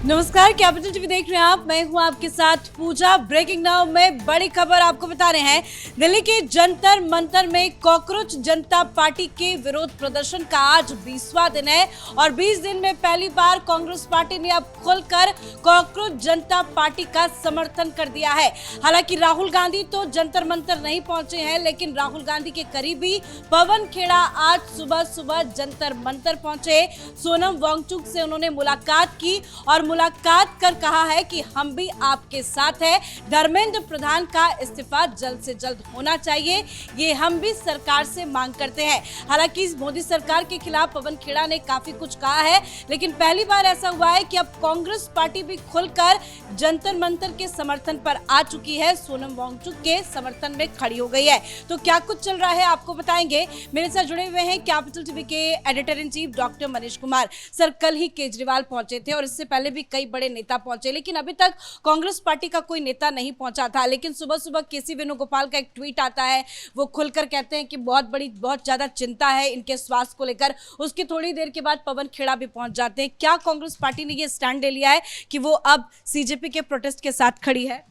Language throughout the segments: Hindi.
नमस्कार, कैपिटल टीवी देख रहे हैं आप। मैं हूं आपके साथ पूजा। ब्रेकिंग नाउ में बड़ी खबर आपको बता रहे हैं। दिल्ली के जंतर मंतर में कॉकरोच जनता पार्टी के विरोध प्रदर्शन का आज 20वां दिन है और 20 दिन में पहली बार कांग्रेस पार्टी ने अब खुलकर कॉकरोच जनता पार्टी का समर्थन कर दिया है। हालांकि राहुल गांधी तो जंतर मंतर नहीं पहुंचे हैं, लेकिन राहुल गांधी के करीबी पवन खेड़ा आज सुबह सुबह जंतर मंतर पहुंचे। सोनम वांगचुक से उन्होंने मुलाकात की और मुलाकात कर कहा है कि हम भी आपके साथ हैं। धर्मेंद्र प्रधान का इस्तीफा जल्द से जल्द होना चाहिए, ये हम भी सरकार से मांग करते हैं। हालांकि मोदी सरकार के खिलाफ पवन खेड़ा ने काफी कुछ कहा है, लेकिन पहली बार ऐसा हुआ है कि अब कांग्रेस पार्टी भी खुलकर जंतर मंतर के समर्थन पर आ चुकी है। सोनम वांगचुक के समर्थन में खड़ी हो गई है। तो क्या कुछ चल रहा है आपको बताएंगे। मेरे साथ जुड़े हुए हैं कैपिटल टीवी के editor in chief doctor Manish Kumar sir. कल ही केजरीवाल पहुंचे थे और इससे पहले भी कई बड़े नेता पहुंचे, लेकिन अभी तक कांग्रेस पार्टी का कोई नेता नहीं पहुंचा था। लेकिन सुबह सुबह केसी वेणुगोपाल का एक ट्वीट आता है, वो खुलकर कहते हैं कि बहुत ज्यादा चिंता है इनके स्वास्थ्य को लेकर। उसकी थोड़ी देर के बाद पवन खेड़ा भी पहुंच जाते हैं। क्या कांग्रेस पार्टी ने ये स्टैंड ले लिया है कि वो अब सीजेपी के प्रोटेस्ट के साथ खड़ी है?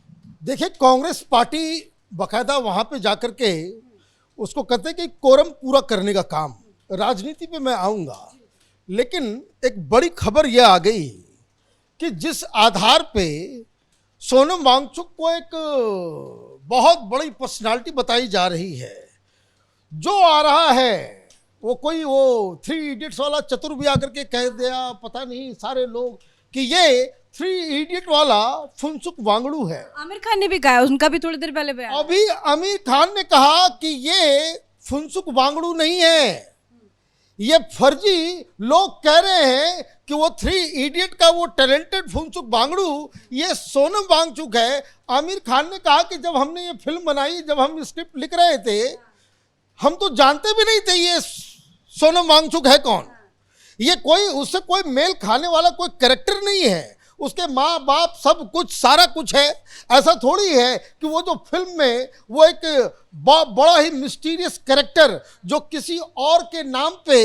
देखिए, कांग्रेस पार्टी बकायदा वहां पे जाकर के उसको कहते हैं कि कोरम पूरा करने का काम। राजनीति पे मैं आऊंगा, लेकिन एक बड़ी खबर यह आ गई कि जिस आधार पे सोनम वांगचुक को एक बहुत बड़ी पर्सनालिटी बताई जा रही है, जो आ रहा है वो 3 इडियट्स वाला चतुर भी आकर के कह दिया, पता नहीं सारे लोग, कि ये 3 इडियट वाला फुनसुक वांगड़ू है। आमिर खान ने भी कहा, उनका भी थोड़ी देर पहले बयान। अभी आमिर खान ने कहा कि ये फुनसुक वांगड़ू नहीं है, ये फर्जी लोग कह रहे हैं कि वो 3 इडियट का वो टैलेंटेड फुनसुक वांगड़ू ये सोनम वांगचुक है। आमिर खान ने कहा कि जब हमने ये फिल्म बनाई, जब हम स्क्रिप्ट लिख रहे थे, हम तो जानते भी नहीं थे ये सोनम वांगचुक है कौन। ये उससे कोई मेल खाने वाला कोई कैरेक्टर नहीं है। उसके माँ बाप सब कुछ सारा कुछ है। ऐसा थोड़ी है कि वो जो फिल्म में वो एक बड़ा ही मिस्टीरियस कैरेक्टर जो किसी और के नाम पे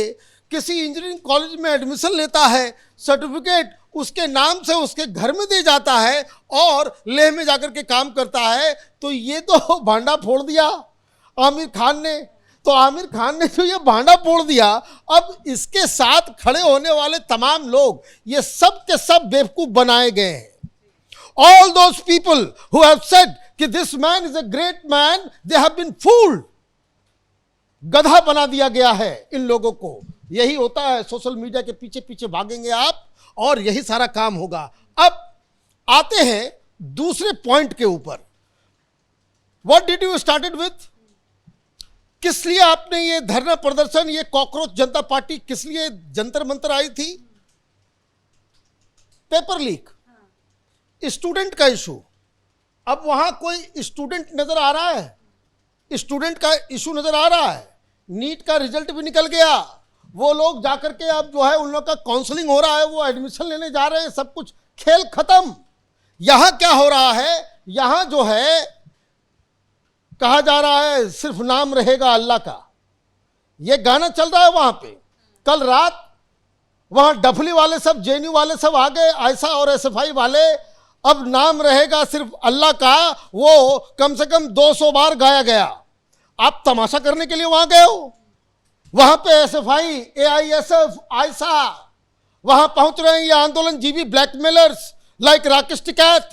किसी इंजीनियरिंग कॉलेज में एडमिशन लेता है, सर्टिफिकेट उसके नाम से उसके घर में दे जाता है और लेह में जाकर के काम करता है। तो ये तो भांडा फोड़ दिया आमिर खान ने। तो आमिर खान ने जो ये भांडा फोड़ दिया, अब इसके साथ खड़े होने वाले तमाम लोग ये सब के सब बेवकूफ बनाए गए हैं। All those people who have said कि this man is a great man, they have been fooled. गधा बना दिया गया है इन लोगों को। यही होता है, सोशल मीडिया के पीछे पीछे भागेंगे आप और यही सारा काम होगा। अब आते हैं दूसरे पॉइंट के ऊपर। What did you started with? किस लिए आपने ये धरना प्रदर्शन, ये कॉकरोच जनता पार्टी किस लिए जंतर मंतर आई थी? पेपर लीक, स्टूडेंट का इशू। अब वहां कोई स्टूडेंट नजर आ रहा है? स्टूडेंट का इशू नजर आ रहा है। नीट का रिजल्ट भी निकल गया, वो लोग जाकर के अब जो है उन लोग का काउंसलिंग हो रहा है, वो एडमिशन लेने जा रहे हैं, सब कुछ खेल खत्म। यहां क्या हो रहा है? यहां जो है कहा जा रहा है सिर्फ नाम रहेगा अल्लाह का। ये गाना चल रहा है वहां पे। कल रात वहां डफली वाले सब, जेएनयू वाले सब आ गए, आयसा और एसएफआई वाले। अब नाम रहेगा सिर्फ अल्लाह का, वो कम से कम 200 बार गाया गया। आप तमाशा करने के लिए वहां गए हो? वहां पे एसएफआई, एआईएसएफ, आयसा वहां पहुंच रहे हैं, ये आंदोलन जीवी ब्लैकमेलर्स लाइक राकेश टिकैत।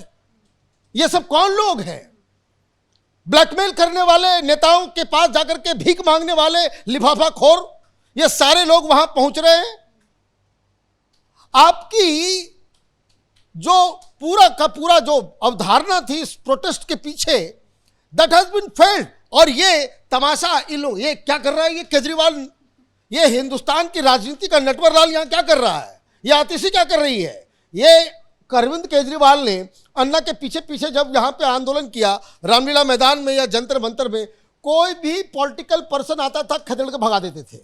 ये सब कौन लोग हैं? ब्लैकमेल करने वाले, नेताओं के पास जाकर के भीख मांगने वाले लिफाफा खोर, ये सारे लोग वहां पहुंच रहे हैं। आपकी जो पूरा का पूरा जो अवधारणा थी इस प्रोटेस्ट के पीछे, दैट हैज बीन फेल्ड। और ये तमाशा ये क्या कर रहा है? ये केजरीवाल, ये हिंदुस्तान की राजनीति का नटवरलाल यहां क्या कर रहा है? ये आतिशी क्या कर रही है? ये अरविंद केजरीवाल ने अन्ना के पीछे पीछे जब यहाँ पे आंदोलन किया, रामलीला मैदान में या जंतर मंतर में, कोई भी पॉलिटिकल पर्सन आता था, खदेड़ के भगा देते थे।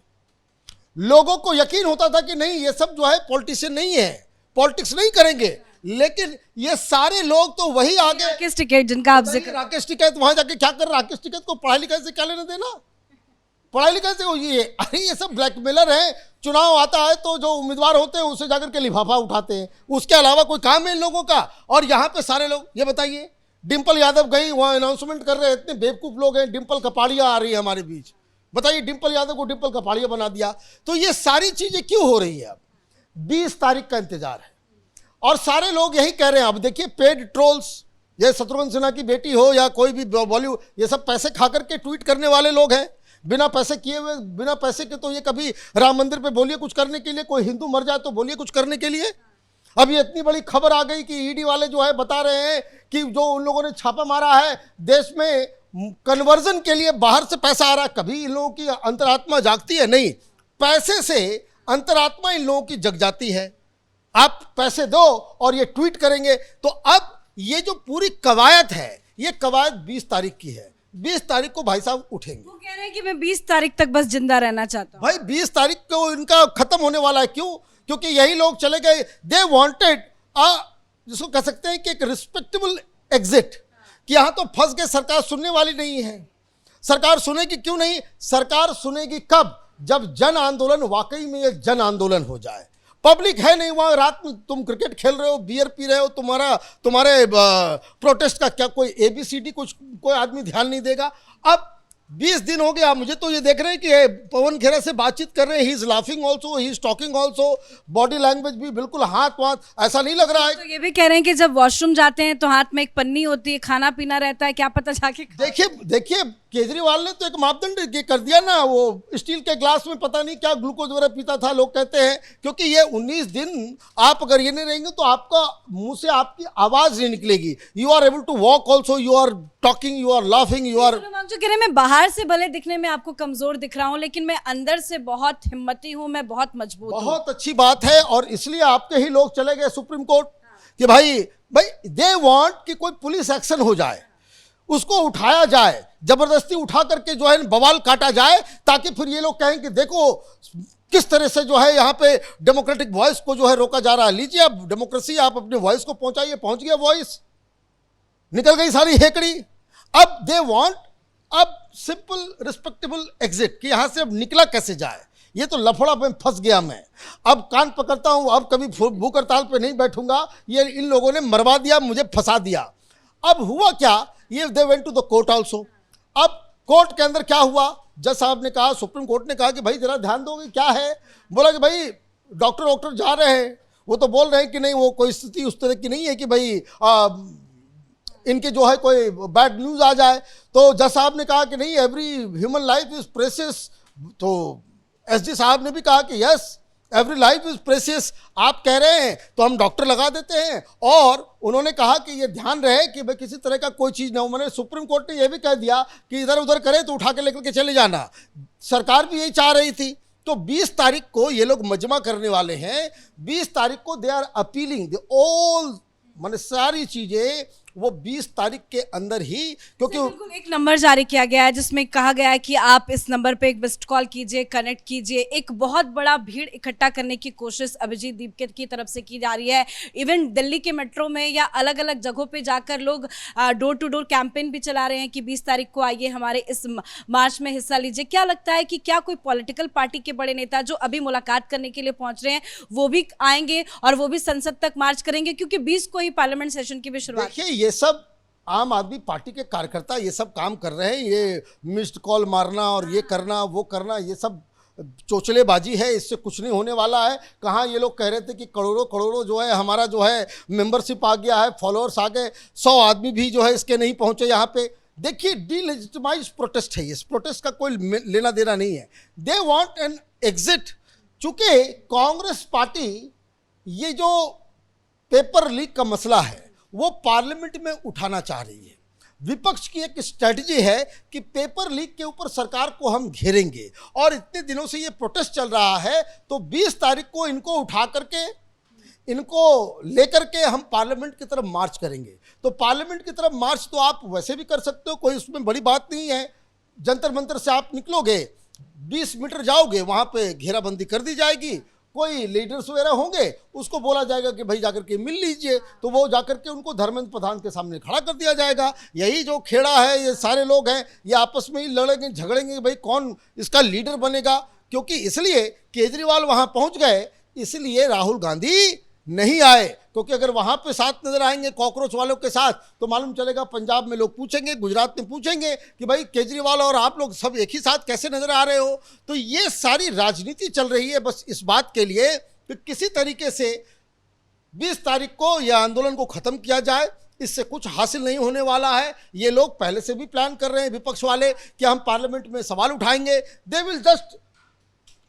लोगों को यकीन होता था कि नहीं, ये सब जो है पॉलिटिशियन नहीं है, पॉलिटिक्स नहीं करेंगे। लेकिन ये सारे लोग तो वही आगे। राकेश टिकैत जिनका आप जिक्र, राकेश टिकैत वहां जाके क्या कर? राकेश टिकैत को पढ़ाई लिखाई से क्या लेना देना? पढ़ाई लिखाई से ये अरे ये सब ब्लैकमेलर है। चुनाव आता है तो जो उम्मीदवार होते हैं उसे जाकर के लिफाफा उठाते हैं, उसके अलावा कोई काम है इन लोगों का। और यहाँ पे सारे लोग ये बताइए, डिम्पल यादव गई वहाँ अनाउंसमेंट कर रहे हैं, इतने बेवकूफ़ लोग हैं। डिम्पल कपाड़िया आ रही है हमारे बीच, बताइए डिम्पल यादव को डिम्पल कपाड़िया बना दिया। तो ये सारी चीज़ें क्यों हो रही है? अब 20 तारीख का इंतजार है और सारे लोग यही कह रहे हैं। अब देखिए पेड ट्रोल्स, ये शत्रुघ्न सिन्हा की बेटी हो या कोई भी बॉलीवुड, ये सब पैसे खा करके ट्वीट करने वाले लोग हैं, बिना पैसे किए हुए, बिना पैसे के। तो ये कभी राम मंदिर पे बोलिए कुछ करने के लिए, कोई हिंदू मर जाए तो बोलिए कुछ करने के लिए। अब ये इतनी बड़ी खबर आ गई कि ईडी वाले जो है बता रहे हैं कि जो उन लोगों ने छापा मारा है देश में कन्वर्जन के लिए बाहर से पैसा आ रहा है। कभी इन लोगों की अंतरात्मा जागती है? नहीं, पैसे से अंतरात्मा इन लोगों की जग जाती है। आप पैसे दो और ये ट्वीट करेंगे। तो अब ये जो पूरी कवायद है, ये कवायद 20 तारीख की है। 20 तारीख को भाई साहब उठेंगे। वो कह रहे हैं कि मैं 20 तारीख तक बस जिंदा रहना चाहता हूँ। भाई 20 तारीख को इनका खत्म होने वाला है। क्यों? क्योंकि यही लोग चले गए। दे वांटेड जिसको कह सकते हैं कि एक रिस्पेक्टेबल एग्जिट, कि यहाँ तो फंस गए, सरकार सुनने वाली नहीं है। सरकार सुनेगी क्यों नहीं? सरकार सुनेगी कब? जब जन आंदोलन वाकई में एक जन आंदोलन हो जाए। पब्लिक है नहीं वहाँ, रात में तुम क्रिकेट खेल रहे हो, बियर पी रहे हो, तुम्हारे प्रोटेस्ट का क्या कोई ABCD कुछ कोई आदमी ध्यान नहीं देगा। अब 20 दिन हो गया, मुझे तो ये देख रहे हैं कि पवन खेरा से बातचीत कर रहे हैं, he is laughing also, he is talking also, body language भी बिल्कुल हाथ वाथ ऐसा नहीं लग रहा है। तो ये भी कह रहे हैं कि जब वॉशरूम जाते हैं तो हाथ में एक पन्नी होती है, खाना पीना रहता है, क्या पता जाके देखिए केजरीवाल ने तो एक मापदंड कर दिया ना, वो स्टील के ग्लास में पता नहीं क्या ग्लूकोज वगैरह पीता था, लोग कहते हैं। क्योंकि ये 19 दिन आप अगर ये नहीं रहेंगे तो आपका मुंह से आपकी आवाज नहीं निकलेगी। You are able to walk also, you are talking, you are laughing, you are. जो कह रहे हैं मैं बाहर से भले दिखने में आपको कमजोर दिख रहा हूँ लेकिन मैं अंदर से बहुत हिम्मती हूँ, मैं बहुत मजबूत हूँ। बहुत अच्छी बात है। और इसलिए आपके ही लोग चले गए सुप्रीम कोर्ट कि भाई दे वांट कि कोई पुलिस एक्शन हो जाए, उसको उठाया जाए, जबरदस्ती उठा करके जो है बवाल काटा जाए, ताकि फिर ये लोग कहें कि देखो किस तरह से जो है यहाँ पे डेमोक्रेटिक वॉइस को जो है रोका जा रहा है। लीजिए आप डेमोक्रेसी, आप अपने वॉइस को पहुंचाइए, पहुंच गया वॉइस, निकल गई सारी हेकड़ी। अब दे वांट अब सिंपल रिस्पेक्टेबल एग्जिट, कि यहाँ से अब निकला कैसे जाए। ये तो लफड़ा में फंस गया मैं, अब कान पकड़ता हूँ, अब कभी भूख हड़ताल पे नहीं बैठूंगा। ये इन लोगों ने मरवा दिया, मुझे फंसा दिया। अब हुआ क्या, ये they went to the court also. अब कोर्ट के अंदर क्या हुआ, जज साहब ने कहा, सुप्रीम कोर्ट ने कहा कि भाई जरा ध्यान दोगे क्या है। बोला कि भाई डॉक्टर जा रहे हैं, वो तो बोल रहे हैं कि नहीं वो कोई स्थिति उस तरह की नहीं है कि भाई इनके जो है कोई बैड न्यूज़ आ जाए। तो जज साहब ने कहा कि नहीं, every human life is precious. तो SG साहब ने भी कहा कि yes every life is precious. आप कह रहे हैं तो हम डॉक्टर लगा देते हैं। और उन्होंने कहा कि ये ध्यान रहे कि भाई किसी तरह का कोई चीज़ ना हो। मैंने सुप्रीम कोर्ट ने यह भी कह दिया कि इधर उधर करे तो उठा के लेकर के चले जाना। सरकार भी यही चाह रही थी। तो 20 तारीख को ये लोग मजमा करने वाले हैं। 20 तारीख को they are appealing the all, माने सारी चीज़ें वो 20 तारीख के अंदर ही, क्योंकि बिल्कुल एक नंबर जारी किया गया है जिसमें कहा गया है कि आप इस नंबर पे एक मिस्ड कॉल कीजिए, कनेक्ट कीजिए। एक बहुत बड़ा भीड़ इकट्ठा करने की कोशिश अभिजीत दीपक की तरफ से की जा रही है। इवन दिल्ली के मेट्रो में या अलग अलग जगहों पे जाकर लोग डोर टू डोर कैंपेन भी चला रहे हैं कि 20 तारीख को आइए, हमारे इस मार्च में हिस्सा लीजिए। क्या लगता है कि क्या कोई पॉलिटिकल पार्टी के बड़े नेता जो अभी मुलाकात करने के लिए पहुंच रहे हैं वो भी आएंगे और वो भी संसद तक मार्च करेंगे, क्योंकि 20 को ही पार्लियामेंट सेशन की भी शुरुआत। देखिए ये सब आम आदमी पार्टी के कार्यकर्ता ये सब काम कर रहे हैं। ये मिस्ड कॉल मारना और ये करना वो करना, ये सब चोचलेबाजी है, इससे कुछ नहीं होने वाला है। कहाँ ये लोग कह रहे थे कि करोड़ों करोड़ों जो है हमारा जो है मेंबरशिप आ गया है, फॉलोअर्स आ गए, 100 आदमी भी जो है इसके नहीं पहुँचे यहाँ पे। देखिए डीलेजिटिमाइज प्रोटेस्ट है, इस प्रोटेस्ट का कोई लेना देना नहीं है। They want an exit. चूँकि कांग्रेस पार्टी ये जो पेपर लीक का मसला है वो पार्लियामेंट में उठाना चाह रही है। विपक्ष की एक स्ट्रेटजी है कि पेपर लीक के ऊपर सरकार को हम घेरेंगे, और इतने दिनों से ये प्रोटेस्ट चल रहा है तो 20 तारीख को इनको उठा करके, इनको लेकर के हम पार्लियामेंट की तरफ मार्च करेंगे। तो पार्लियामेंट की तरफ मार्च तो आप वैसे भी कर सकते हो, कोई उसमें बड़ी बात नहीं है। जंतर मंतर से आप निकलोगे, 20 मीटर जाओगे, वहाँ पे घेराबंदी कर दी जाएगी कोई लीडर्स वगैरह होंगे, उसको बोला जाएगा कि भाई जाकर के मिल लीजिए, तो वो जाकर के उनको धर्मेंद्र प्रधान के सामने खड़ा कर दिया जाएगा। यही जो खेड़ा है, ये सारे लोग हैं, ये आपस में ही लड़ेंगे झगड़ेंगे कि भाई कौन इसका लीडर बनेगा। क्योंकि इसलिए केजरीवाल वहां पहुंच गए, इसलिए राहुल गांधी नहीं आए। क्योंकि अगर वहां पे साथ नजर आएंगे कॉकरोच वालों के साथ, तो मालूम चलेगा पंजाब में लोग पूछेंगे, गुजरात में पूछेंगे कि भाई केजरीवाल और आप लोग सब एक ही साथ कैसे नजर आ रहे हो। तो ये सारी राजनीति चल रही है बस इस बात के लिए कि किसी तरीके से 20 तारीख को यह आंदोलन को खत्म किया जाए। इससे कुछ हासिल नहीं होने वाला है। ये लोग पहले से भी प्लान कर रहे हैं, विपक्ष वाले, कि हम पार्लियामेंट में सवाल उठाएंगे। दे विल जस्ट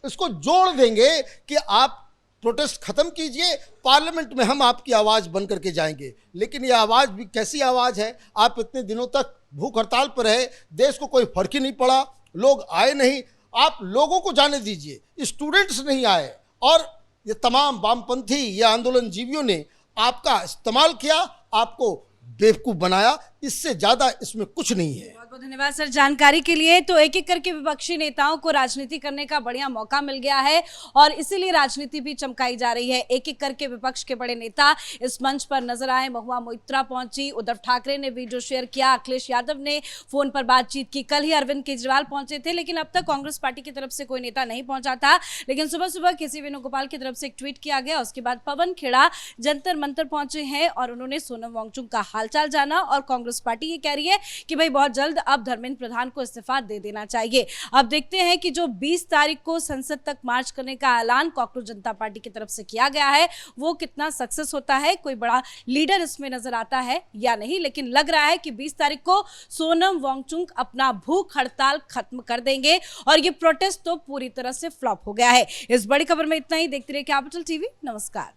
इसको जोड़ देंगे कि आप प्रोटेस्ट खत्म कीजिए, पार्लियामेंट में हम आपकी आवाज़ बन करके जाएंगे। लेकिन ये आवाज़ भी कैसी आवाज़ है? आप इतने दिनों तक भूख हड़ताल पर रहे, देश को कोई फर्क ही नहीं पड़ा, लोग आए नहीं। आप लोगों को जाने दीजिए, स्टूडेंट्स नहीं आए, और ये तमाम वामपंथी, ये आंदोलन जीवियों ने आपका इस्तेमाल किया, आपको बेवकूफ़ बनाया। इससे ज़्यादा इसमें कुछ नहीं है। बहुत बहुत धन्यवाद सर जानकारी के लिए। तो एक एक करके विपक्षी नेताओं को राजनीति करने का बढ़िया मौका मिल गया है और इसीलिए राजनीति भी चमकाई जा रही है। एक एक करके विपक्ष के बड़े नेता इस मंच पर नजर आए। महुआ मोइत्रा पहुंची, उद्धव ठाकरे ने वीडियो शेयर किया, अखिलेश यादव ने फोन पर बातचीत की, कल ही अरविंद केजरीवाल पहुंचे थे, लेकिन अब तक कांग्रेस पार्टी की तरफ से कोई नेता नहीं पहुंचा था। लेकिन सुबह सुबह केसी वेणुगोपाल की तरफ से एक ट्वीट किया गया। उसके बाद पवन खेड़ा जंतर मंतर पहुंचे हैं और उन्होंने सोनम वांगचुक का हालचाल जाना और कांग्रेस पार्टी ये कह रही है कि भाई बहुत जल्द अब धर्मेंद्र प्रधान को इस्तीफा दे देना चाहिए। अब देखते हैं कि जो 20 तारीख को संसद तक मार्च करने का ऐलान कॉकरोच जनता पार्टी की तरफ से किया गया है, वो कितना सक्सेस होता है, कोई बड़ा लीडर इसमें नजर आता है या नहीं। लेकिन लग रहा है कि 20 तारीख को सोनम वांगचुक अपना भूख हड़ताल खत्म कर देंगे और ये प्रोटेस्ट तो पूरी तरह से फ्लॉप हो गया है। इस बड़ी खबर में इतना ही। देखते रहिए कैपिटल टीवी। नमस्कार।